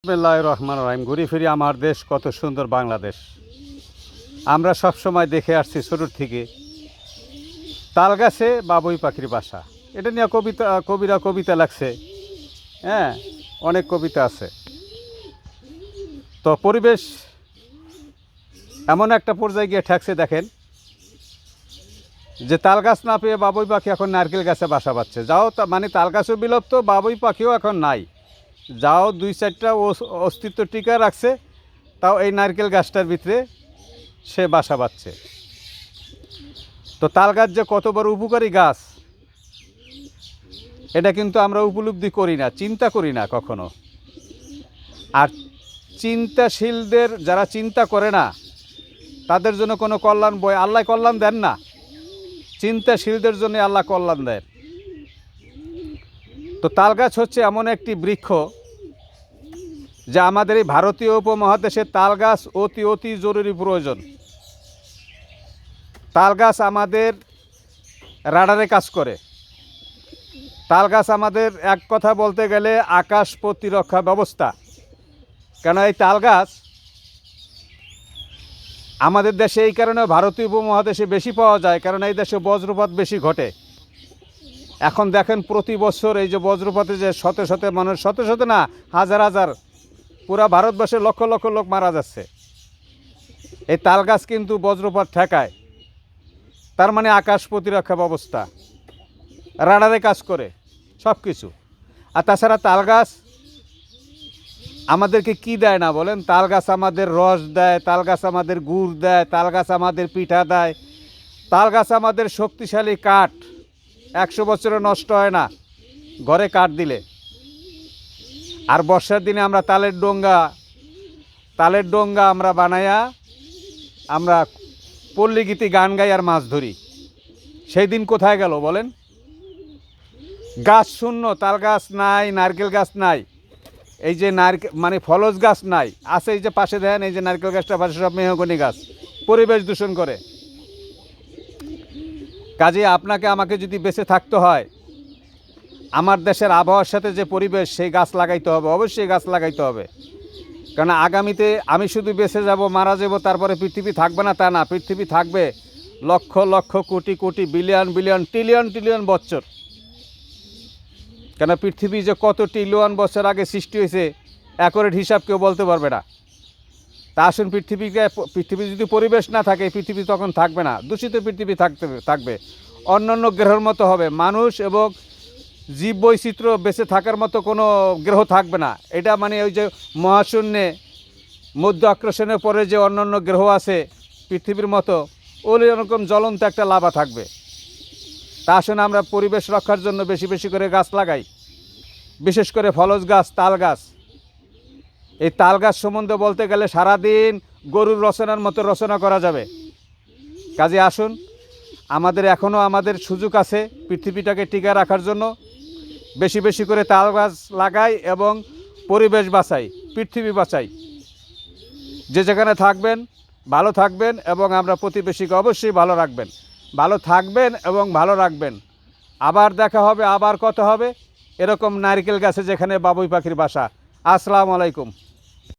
বিসমিল্লাহির রহমানির রহিম। ঘুরে ফিরি আমার দেশ কত সুন্দর বাংলাদেশ। আমরা সব সময় দেখে আসছি ছোটোর থেকে তালগাছে বাবুই পাখির বাসা। এটা নিয়ে কবিরা কবিতা লাগছে, হ্যাঁ, অনেক কবিতা আছে। তো পরিবেশ এমন একটা পর্যায়ে গিয়ে ঠেকছে, দেখেন যে তাল গাছ না পেয়ে বাবুই পাখি এখন নারকেল গাছে বাসা বাঁধছে। যাও মানে তাল গাছও বিলুপ্ত, বাবুই পাখিও এখন নাই। যাও দুই চারটা অস্তিত্ব টিকা রাখছে, তাও এই নারকেল গাছটার ভিতরে সে বাসা বাঁধছে। তো তাল গাছ যে কত বড় উপকারী গাছ, এটা কিন্তু আমরা উপলব্ধি করি না, চিন্তা করি না কখনো। আর চিন্তাশীলদের, যারা চিন্তা করে না, তাদের জন্য কোনো কল্যাণ বই আল্লাহ কল্যাণ দেন না। চিন্তাশীলদের জন্য আল্লাহ কল্যাণ দেন। তো তাল গাছ হচ্ছে এমন একটি বৃক্ষ যা আমাদের এই ভারতীয় উপমহাদেশে তাল গাছ অতি অতি জরুরি প্রয়োজন। তাল গাছ আমাদের রাডারে কাজ করে। তাল গাছ আমাদের এক কথা বলতে গেলে আকাশ প্রতিরক্ষা ব্যবস্থা। কেন এই তাল গাছ আমাদের দেশে এই কারণে ভারতীয় উপমহাদেশে বেশি পাওয়া যায়, কারণ এই দেশে বজ্রপাত বেশি ঘটে। এখন দেখেন প্রতি বছর এই যে বজ্রপাতে যে শত শত মানুষ, শত শত না, হাজার হাজার, পুরা ভারতবর্ষে লক্ষ লক্ষ লোক মারা যাচ্ছে। এই তাল গাছ কিন্তু বজ্রপাত ঠেকায়। তার মানে আকাশ প্রতিরক্ষা ব্যবস্থা, রাডারে কাজ করে সব কিছু। আর তাছাড়া তাল গাছ আমাদেরকে কি দেয় না বলেন? তাল গাছ আমাদের রস দেয়, তাল গাছ আমাদের গুড় দেয়, তাল গাছ আমাদের পিঠা দেয়, তাল গাছ আমাদের শক্তিশালী কাঠ, 100 বছরে নষ্ট হয় না ঘরে কাঠ দিলে। আর বর্ষার দিনে আমরা তালের ডোঙ্গা আমরা বানাইয়া আমরা পল্লী গীতি গান গাই আর মাছ ধরি। সেই দিন কোথায় গেল বলেন? গাছ শূন্য, তাল গাছ নাই, নারকেল গাছ নাই, এই যে মানে ফলজ গাছ নাই। আছে এই যে পাশে দেখেন, এই যে নারকেল গাছটা পাশে সব মেহগনি গাছ, পরিবেশ দূষণ করে। কাজে আপনাকে আমাকে যদি বেঁচে থাকতে হয়, আমার দেশের আবহাওয়ার সাথে যে পরিবেশ, সেই গাছ লাগাইতে হবে, অবশ্যই গাছ লাগাইতে হবে। কারণ আগামীতে আমি শুধু বেঁচে যাব, মারা যাব, তারপরে পৃথিবী থাকবে না তা না। পৃথিবী থাকবে lakh lakh crore crore billion billion trillion trillion বছর। কেন পৃথিবী যে কত ট্রিলিয়ন বছর আগে সৃষ্টি হয়েছে, অ্যাকুরেট হিসাব কেউ বলতে পারবে না। তা আসুন, পৃথিবী যদি পরিবেশ না থাকে, পৃথিবী তখন থাকবে না, দূষিত পৃথিবী থাকবে, অন্যান্য গ্রহের মতো হবে। মানুষ এবং জীব বৈচিত্র্য বেঁচে থাকার মতো কোনো গ্রহ থাকবে না। এটা মানে ওই যে মহাশূন্যে মধ্য আকর্ষণের পরে যে অন্যান্য গ্রহ আছে পৃথিবীর মতো, ওই রকম জ্বলন্ত একটা লাভা থাকবে। তা আসুন আমরা পরিবেশ রক্ষার জন্য বেশি বেশি করে গাছ লাগাই, বিশেষ করে ফলজ গাছ, তাল গাছ। এই তাল গাছ সম্বন্ধে বলতে গেলে সারাদিন গরুর রচনার মতো রচনা করা যাবে। কাজে আসুন, আমাদের এখনও আমাদের সুযোগ আছে পৃথিবীটাকে টিকে রাখার জন্য। বেশি বেশি করে তাল গাছ লাগাই এবং পরিবেশ বাঁচাই, পৃথিবী বাঁচাই। যে যেখানে থাকবেন ভালো থাকবেন এবং আমরা প্রতিবেশীকে অবশ্যই ভালো থাকবেন এবং ভালো রাখবেন। আবার দেখা হবে, আবার কথা হবে এরকম নারকেল গাছে যেখানে বাবুই পাখির বাসা। আসসালামু আলাইকুম।